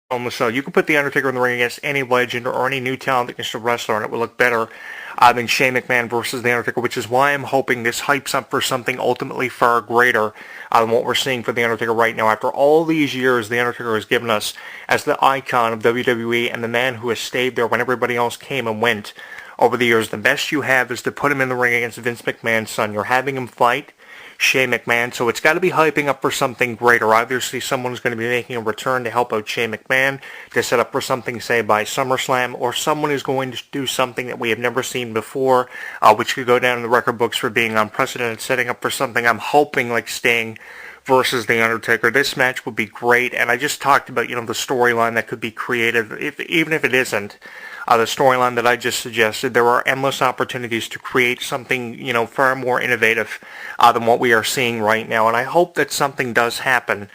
on the show. You could put The Undertaker in the ring against any legend or any new talent against a wrestler, and it would look better than Shane McMahon versus The Undertaker, which is why I'm hoping this hypes up for something ultimately far greater than what we're seeing for The Undertaker right now. After all these years, The Undertaker has given us as the icon of WWE and the man who has stayed there when everybody else came and went over the years. The best you have is to put him in the ring against Vince McMahon's son. You're having him fight Shane McMahon, so it's got to be hyping up for something greater. Obviously, someone's going to be making a return to help out Shane McMahon to set up for something, say, by SummerSlam, or someone is going to do something that we have never seen before, which could go down in the record books for being unprecedented, setting up for something I'm hoping like Sting versus The Undertaker. This match would be great, and I just talked about, the storyline that could be created, even if it isn't the storyline that I just suggested. There are endless opportunities to create something, far more innovative than what we are seeing right now. And I hope that something does happen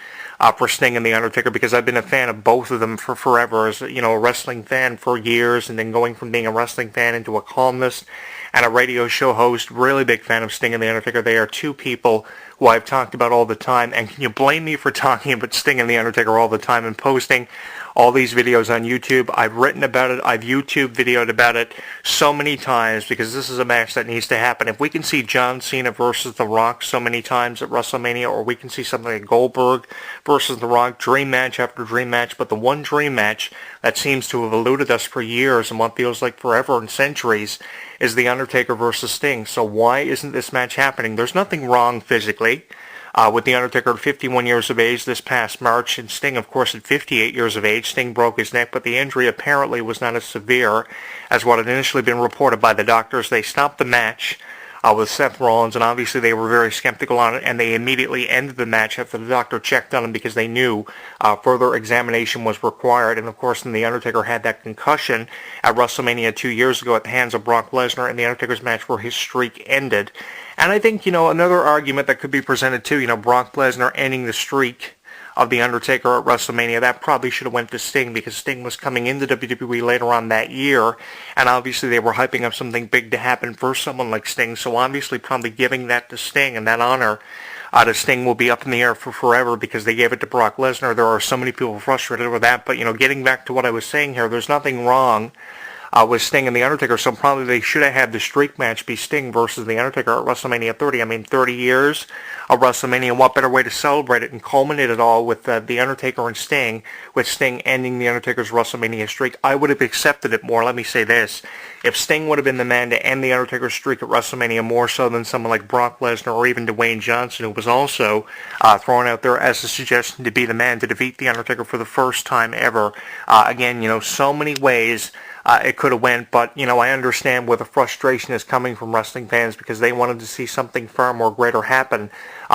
for Sting and The Undertaker, because I've been a fan of both of them for forever. As, a wrestling fan for years, and then going from being a wrestling fan into a columnist and a radio show host. Really big fan of Sting and The Undertaker. They are two people who I've talked about all the time. And can you blame me for talking about Sting and The Undertaker all the time and posting all these videos on YouTube? I've written about it. I've YouTube videoed about it so many times, because this is a match that needs to happen. If we can see John Cena versus The Rock so many times at WrestleMania, or we can see something like Goldberg versus The Rock, dream match after dream match, but the one dream match that seems to have eluded us for years and what feels like forever and centuries is The Undertaker versus Sting. So why isn't this match happening? There's nothing wrong physically with The Undertaker at 51 years of age this past March, and Sting, of course, at 58 years of age. Sting broke his neck, but the injury apparently was not as severe as what had initially been reported by the doctors. They stopped the match with Seth Rollins, and obviously they were very skeptical on it, and they immediately ended the match after the doctor checked on him, because they knew further examination was required. And of course, then The Undertaker had that concussion at WrestleMania 2 years ago at the hands of Brock Lesnar in The Undertaker's match where his streak ended. And I think, another argument that could be presented too, Brock Lesnar ending the streak of The Undertaker at WrestleMania, that probably should have went to Sting, because Sting was coming into WWE later on that year, and obviously they were hyping up something big to happen for someone like Sting, so obviously probably giving that to Sting, and that honor to Sting will be up in the air for forever, because they gave it to Brock Lesnar. There are so many people frustrated over that, but, getting back to what I was saying here, there's nothing wrong with Sting and The Undertaker, so probably they should have had the streak match be Sting versus The Undertaker at WrestleMania 30. I mean, 30 years of WrestleMania, what better way to celebrate it and culminate it all with The Undertaker and Sting, with Sting ending The Undertaker's WrestleMania streak? I would have accepted it more. Let me say this. If Sting would have been the man to end The Undertaker's streak at WrestleMania more so than someone like Brock Lesnar or even Dwayne Johnson, who was also thrown out there as a suggestion to be the man to defeat The Undertaker for the first time ever. Again, so many ways it could have went, but, I understand where the frustration is coming from wrestling fans, because they wanted to see something far more greater happen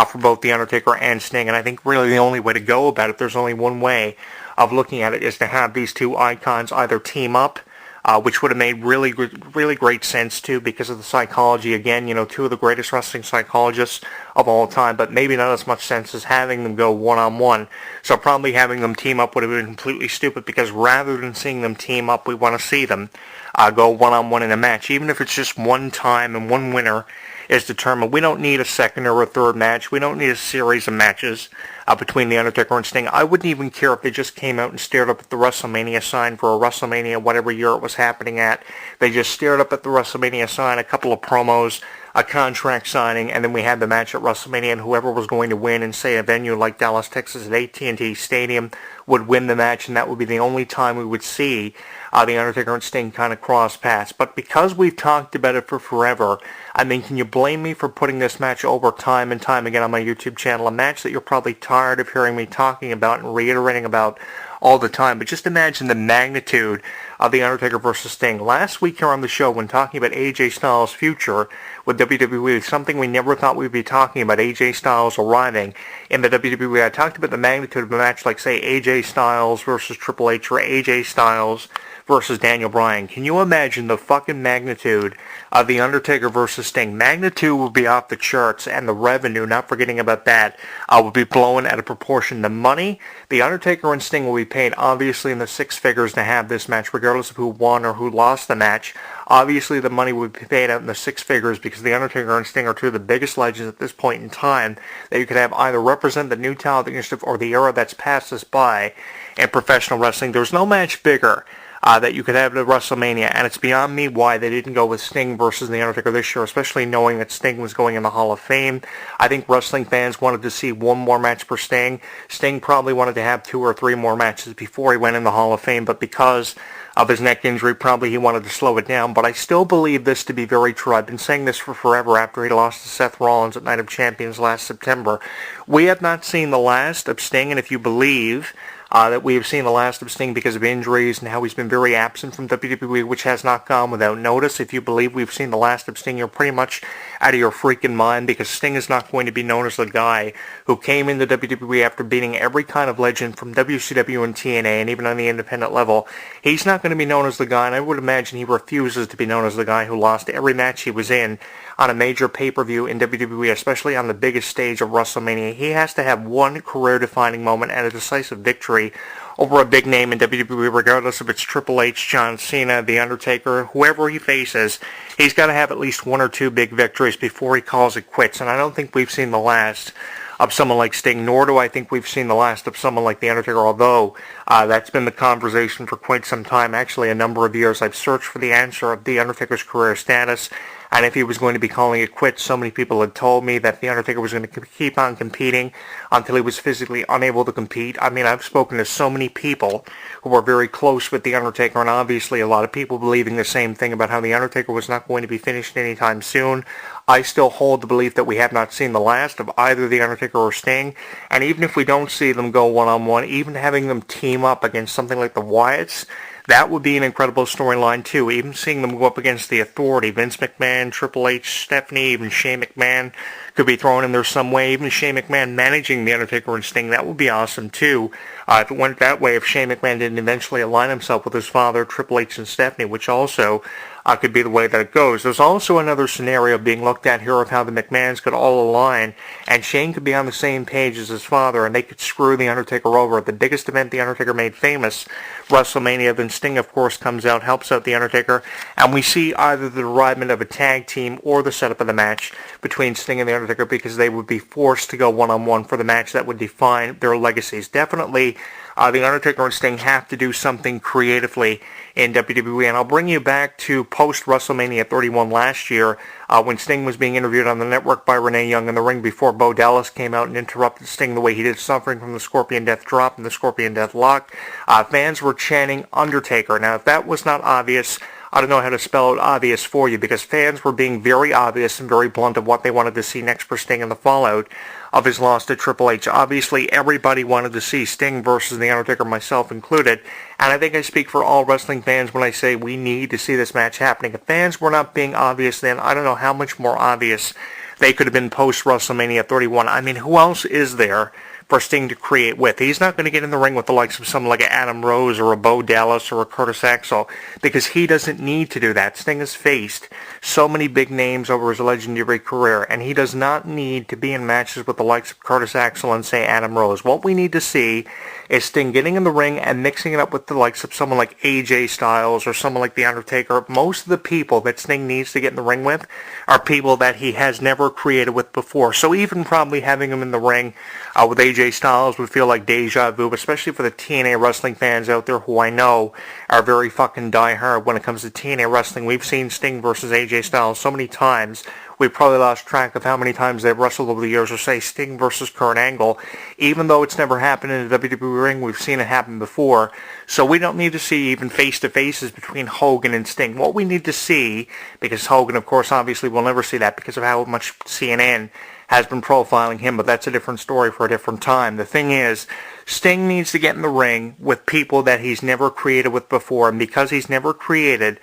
for both The Undertaker and Sting, and I think really the only way to go about it, there's only one way of looking at it, is to have these two icons either team up, which would have made really great sense too, because of the psychology. Again, two of the greatest wrestling psychologists of all time, but maybe not as much sense as having them go one-on-one. So probably having them team up would have been completely stupid, because rather than seeing them team up, we want to see them go one-on-one in a match, even if it's just one time and one winner is determined. We don't need a second or a third match. We don't need a series of matches between The Undertaker and Sting. I wouldn't even care if they just came out and stared up at the WrestleMania sign for a WrestleMania, whatever year it was happening at. They just stared up at the WrestleMania sign, a couple of promos, a contract signing, and then we had the match at WrestleMania, and whoever was going to win in, say, a venue like Dallas, Texas at AT&T Stadium would win the match, and that would be the only time we would see The Undertaker and Sting kind of cross paths. But because we've talked about it for forever, I mean, can you blame me for putting this match over time and time again on my YouTube channel? A match that you're probably tired of hearing me talking about and reiterating about all the time. But just imagine the magnitude of The Undertaker versus Sting. Last week here on the show, when talking about AJ Styles' future with WWE, something we never thought we'd be talking about, AJ Styles arriving in the WWE, I talked about the magnitude of a match like, say, AJ Styles versus Triple H, or AJ Styles versus Daniel Bryan. Can you imagine the fucking magnitude of The Undertaker versus Sting? Magnitude would be off the charts, and the revenue, not forgetting about that, would be blown out of proportion. The money, The Undertaker and Sting will be paid obviously in the six figures to have this match, regardless of who won or who lost the match. Obviously the money would be paid out in the six figures, because The Undertaker and Sting are two of the biggest legends at this point in time that you could have either represent the new talent or the era that's passed us by. in professional wrestling. There's no match bigger that you could have at WrestleMania, and it's beyond me why they didn't go with Sting versus The Undertaker this year, especially knowing that Sting was going in the Hall of Fame. I think wrestling fans wanted to see one more match for Sting. Sting probably wanted to have 2 or 3 more matches before he went in the Hall of Fame, but because of his neck injury, probably he wanted to slow it down. But I still believe this to be very true. I've been saying this for forever after he lost to Seth Rollins at Night of Champions last September. We have not seen the last of Sting, and if you believe that we have seen the last of Sting because of injuries and how he's been very absent from WWE, which has not gone without notice. If you believe we've seen the last of Sting, you're pretty much out of your freaking mind, because Sting is not going to be known as the guy who came into WWE after beating every kind of legend from WCW and TNA, and even on the independent level. He's not going to be known as the guy, and I would imagine he refuses to be known as the guy who lost every match he was in on a major pay-per-view in WWE, especially on the biggest stage of WrestleMania. He has to have one career-defining moment and a decisive victory over a big name in WWE, regardless if it's Triple H, John Cena, The Undertaker, whoever he faces. He's got to have at least 1 or 2 big victories before he calls it quits, and I don't think we've seen the last of someone like Sting, nor do I think we've seen the last of someone like The Undertaker, although that's been the conversation for quite some time, actually a number of years. I've searched for the answer of The Undertaker's career status, and if he was going to be calling it quits. So many people had told me that The Undertaker was going to keep on competing until he was physically unable to compete. I mean, I've spoken to so many people who are very close with The Undertaker, and obviously a lot of people believing the same thing about how The Undertaker was not going to be finished anytime soon. I still hold the belief that we have not seen the last of either The Undertaker or Sting, and even if we don't see them go one-on-one, even having them team up against something like the Wyatts, that would be an incredible storyline too. Even seeing them go up against the Authority, Vince McMahon, Triple H, Stephanie, even Shane McMahon could be thrown in there some way. Even Shane McMahon managing The Undertaker and Sting, that would be awesome too. If it went that way, if Shane McMahon didn't eventually align himself with his father, Triple H and Stephanie, which also could be the way that it goes. There's also another scenario being looked at here of how the McMahons could all align, and Shane could be on the same page as his father, and they could screw The Undertaker over at the biggest event The Undertaker made famous, WrestleMania. Then Sting, of course, comes out, helps out The Undertaker, and we see either the derivement of a tag team or the setup of the match between Sting and The Undertaker, because they would be forced to go one-on-one for the match that would define their legacies. Definitely, The Undertaker and Sting have to do something creatively in WWE, and I'll bring you back to post-WrestleMania 31 last year, when Sting was being interviewed on the network by Renee Young in the ring before Bo Dallas came out and interrupted Sting the way he did, suffering from the Scorpion Death Drop and the Scorpion Death Lock. Fans were chanting Undertaker. Now, if that was not obvious, I don't know how to spell it obvious for you, because fans were being very obvious and very blunt of what they wanted to see next for Sting in the fallout of his loss to Triple H. Obviously, everybody wanted to see Sting versus The Undertaker, myself included, and I think I speak for all wrestling fans when I say we need to see this match happening. If fans were not being obvious then, I don't know how much more obvious they could have been post-WrestleMania 31. I mean, who else is there for Sting to create with? He's not going to get in the ring with the likes of someone like Adam Rose or a Bo Dallas or a Curtis Axel, because he doesn't need to do that. Sting has faced so many big names over his legendary career, and he does not need to be in matches with the likes of Curtis Axel and, say, Adam Rose. What we need to see is Sting getting in the ring and mixing it up with the likes of someone like AJ Styles or someone like The Undertaker. Most of the people that Sting needs to get in the ring with are people that he has never created with before. So even probably having him in the ring with AJ Styles would feel like deja vu, especially for the TNA wrestling fans out there who I know are very fucking diehard when it comes to TNA wrestling. We've seen Sting versus AJ Styles so many times, we've probably lost track of how many times they've wrestled over the years, or say Sting versus Kurt Angle. Even though it's never happened in a WWE ring, we've seen it happen before. So we don't need to see even face-to-faces between Hogan and Sting. What we need to see, because Hogan, of course, obviously will never see that because of how much CNN has been profiling him, but that's a different story for a different time. The thing is, Sting needs to get in the ring with people that he's never created with before, and because he's never created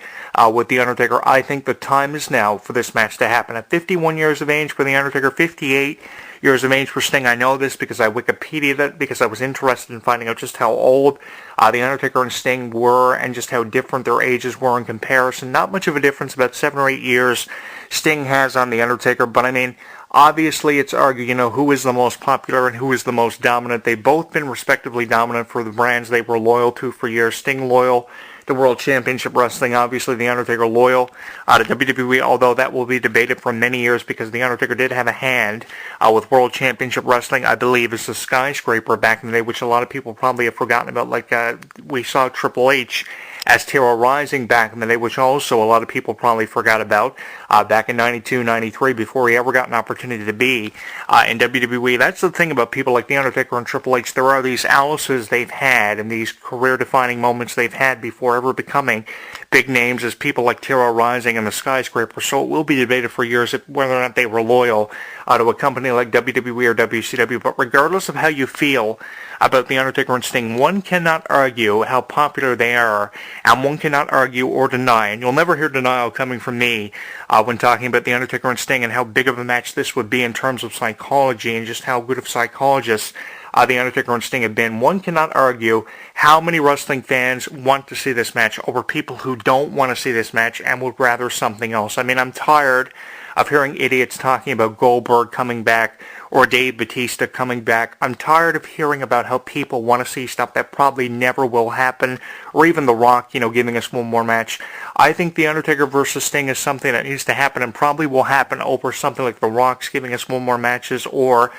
with The Undertaker, I think the time is now for this match to happen. At 51 years of age for The Undertaker, 58 years of age for Sting. I know this because I Wikipedia'd it, because I was interested in finding out just how old The Undertaker and Sting were and just how different their ages were in comparison. Not much of a difference, about 7 or 8 years Sting has on The Undertaker, but I mean, obviously, it's argued, who is the most popular and who is the most dominant. They've both been respectively dominant for the brands they were loyal to for years. Sting loyal the World Championship Wrestling. Obviously, The Undertaker loyal to WWE, although that will be debated for many years because The Undertaker did have a hand with World Championship Wrestling, I believe, as a skyscraper back in the day, which a lot of people probably have forgotten about. Like we saw Triple H as Terror Rising back in the day, which also a lot of people probably forgot about back in 92, 93, before he ever got an opportunity to be in WWE. That's the thing about people like The Undertaker and Triple H. There are these Alices they've had and these career-defining moments they've had before ever becoming big names as people like Terror Rising and the Skyscraper. So it will be debated for years whether or not they were loyal to a company like WWE or WCW. But regardless of how you feel about The Undertaker and Sting, one cannot argue how popular they are, and one cannot argue or deny, and you'll never hear denial coming from me when talking about The Undertaker and Sting and how big of a match this would be in terms of psychology and just how good of psychologists The Undertaker and Sting have been. One cannot argue how many wrestling fans want to see this match over people who don't want to see this match and would rather something else. I mean, I'm tired of hearing idiots talking about Goldberg coming back or Dave Bautista coming back. I'm tired of hearing about how people want to see stuff that probably never will happen, or even The Rock, giving us one more match. I think The Undertaker versus Sting is something that needs to happen and probably will happen over something like The Rock's giving us one more matches, or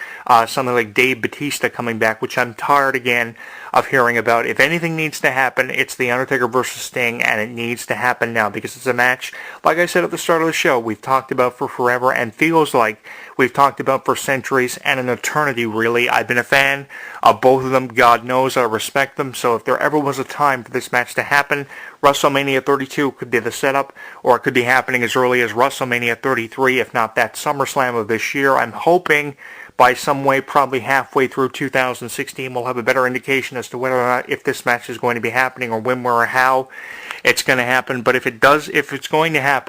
something like Dave Bautista coming back, which I'm tired again of hearing about. If anything needs to happen, it's The Undertaker versus Sting, and it needs to happen now because it's a match, like I said at the start of the show, we've talked about for forever and feels like we've talked about for centuries and an eternity, really. I've been a fan of both of them. God knows I respect them. So if there ever was a time for this match to happen, WrestleMania 32 could be the setup, or it could be happening as early as WrestleMania 33, if not that SummerSlam of this year. I'm hoping by some way, probably halfway through 2016, we'll have a better indication as to whether or not if this match is going to be happening or when, where, or how it's going to happen. But if it's going to happen,